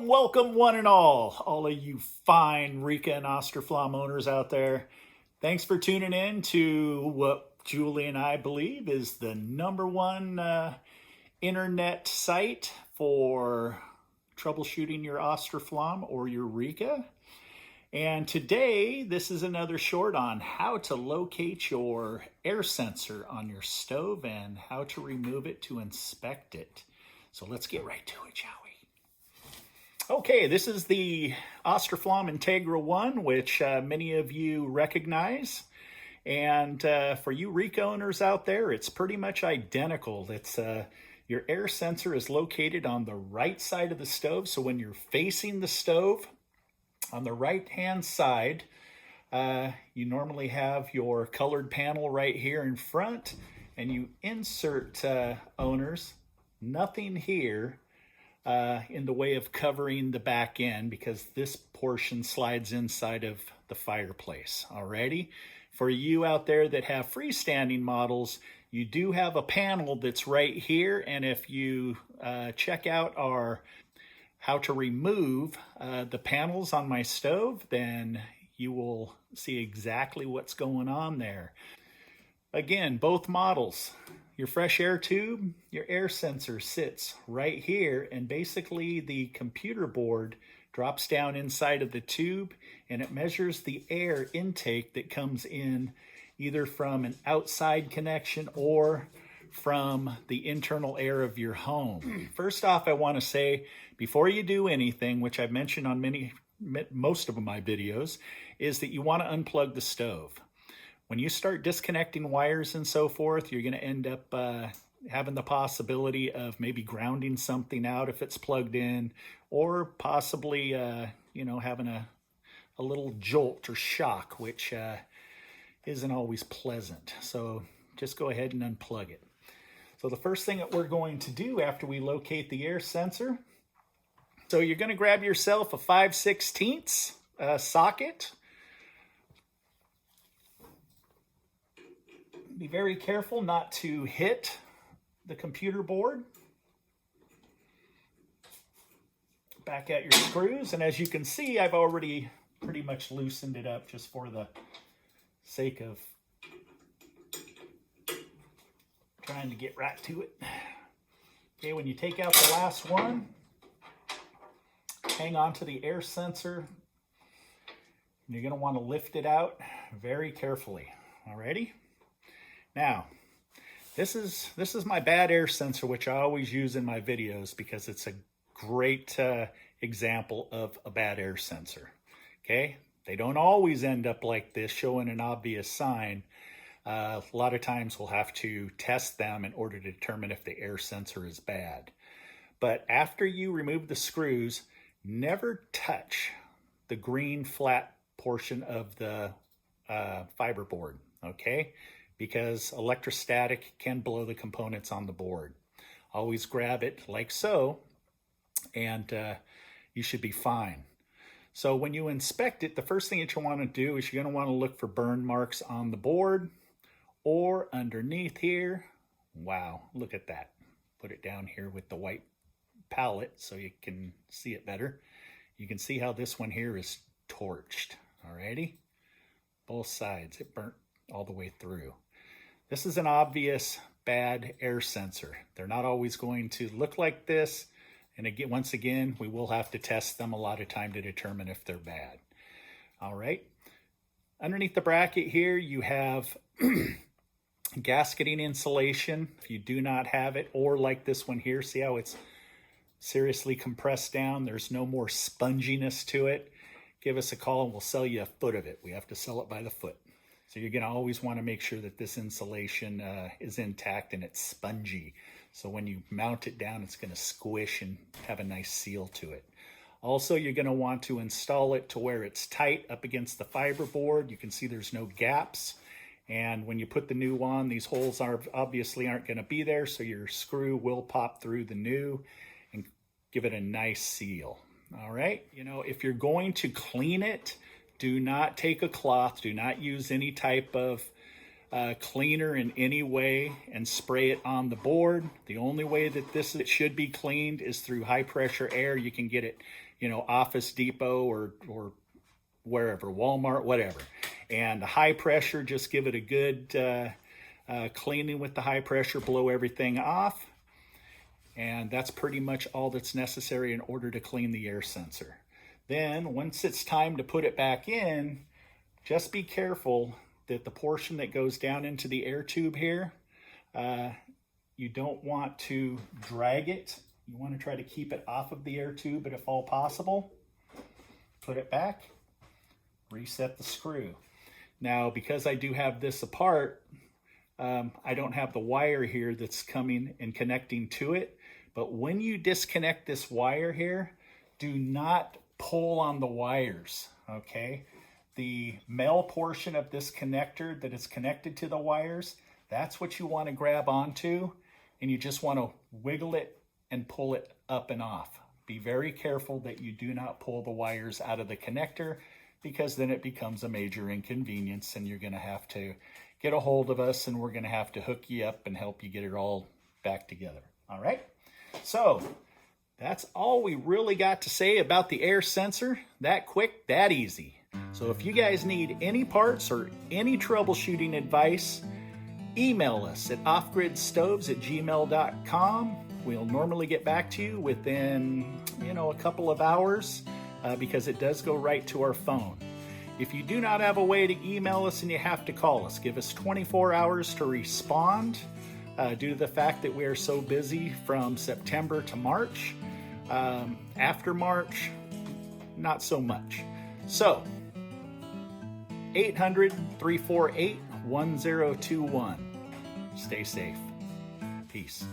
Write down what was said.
Welcome one and all of you fine Rika and Austroflamm owners out there. Thanks for tuning in to what Julie and I believe is the #1 internet site for troubleshooting your Austroflamm or your Rika. And today, this is another short on how to locate your air sensor on your stove and how to remove it to inspect it. So let's get right to it, shall we? Okay, this is the Austroflamm Integra 1, which many of you recognize. And for you Rika owners out there, it's pretty much identical. It's your air sensor is located on the right side of the stove. So when you're facing the stove, on the right-hand side, you normally have your colored panel right here in front, and you insert, owners, nothing here in the way of covering the back end because this portion slides inside of the fireplace. Alrighty? For you out there that have freestanding models, you do have a panel that's right here, and if you check out our how to remove the panels on my stove, then you will see exactly what's going on there. Again, both models, your fresh air tube, your air sensor sits right here, and basically the computer board drops down inside of the tube and it measures the air intake that comes in either from an outside connection or from the internal air of your home. First off, I want to say, before you do anything, which I've mentioned on most of my videos, is that you want to unplug the stove. When you start disconnecting wires and so forth, you're going to end up having the possibility of maybe grounding something out if it's plugged in, or possibly, having a little jolt or shock, which isn't always pleasant. So just go ahead and unplug it. So the first thing that we're going to do after we locate the air sensor, so you're going to grab yourself a 5/16 socket. Be very careful not to hit the computer board. Back at your screws, and as you can see, I've already pretty much loosened it up just for the sake of trying to get right to it. Okay, when you take out the last one, hang on to the air sensor. You're going to want to lift it out very carefully. Alrighty? Now, this is my bad air sensor, which I always use in my videos because it's a great example of a bad air sensor. Okay? They don't always end up like this, showing an obvious sign. A lot of times we'll have to test them in order to determine if the air sensor is bad. But after you remove the screws, never touch the green flat portion of the fiber board, okay? Because electrostatic can blow the components on the board. Always grab it like so, and you should be fine. So when you inspect it, the first thing that you want to do is you're going to want to look for burn marks on the board or underneath here. Wow, look at that. Put it down here with the white palette so you can see it better. You can see how this one here is torched. Alrighty? Both sides, it burnt all the way through. This is an obvious bad air sensor. They're not always going to look like this. And again, once again, we will have to test them a lot of time to determine if they're bad. All right. Underneath the bracket here, you have gasketing insulation. If you do not have it, or like this one here, see how it's seriously compressed down? There's no more sponginess to it. Give us a call and we'll sell you a foot of it. We have to sell it by the foot. So you're going to always want to make sure that this insulation is intact and it's spongy. So when you mount it down, it's going to squish and have a nice seal to it. Also, you're going to want to install it to where it's tight up against the fiber board. You can see there's no gaps. And when you put the new on, these holes obviously aren't going to be there, so your screw will pop through the new and give it a nice seal. All right, if you're going to clean it, do not take a cloth, do not use any type of cleaner in any way and spray it on the board. The only way that it should be cleaned is through high pressure air. You can get it Office Depot or wherever, Walmart, whatever. And the high pressure, just give it a good cleaning with the high pressure, blow everything off. And that's pretty much all that's necessary in order to clean the air sensor. Then once it's time to put it back in, just be careful that the portion that goes down into the air tube here, you don't want to drag it. You want to try to keep it off of the air tube if all possible. Put it back, reset the screw. Now, because I do have this apart, I don't have the wire here that's coming and connecting to it. But when you disconnect this wire here, do not pull on the wires, okay? The male portion of this connector that is connected to the wires, that's what you want to grab onto, and you just want to wiggle it and pull it up and off. Be very careful that you do not pull the wires out of the connector, because then it becomes a major inconvenience and you're going to have to get a hold of us and we're going to have to hook you up and help you get it all back together. All right? So that's all we really got to say about the air sensor. That quick, that easy. So if you guys need any parts or any troubleshooting advice, email us at offgridstoves@gmail.com. We'll normally get back to you within, a couple of hours because it does go right to our phone. If you do not have a way to email us and you have to call us, give us 24 hours to respond due to the fact that we are so busy from September to March. After March, not so much. So, 800-348-1021. Stay safe. Peace.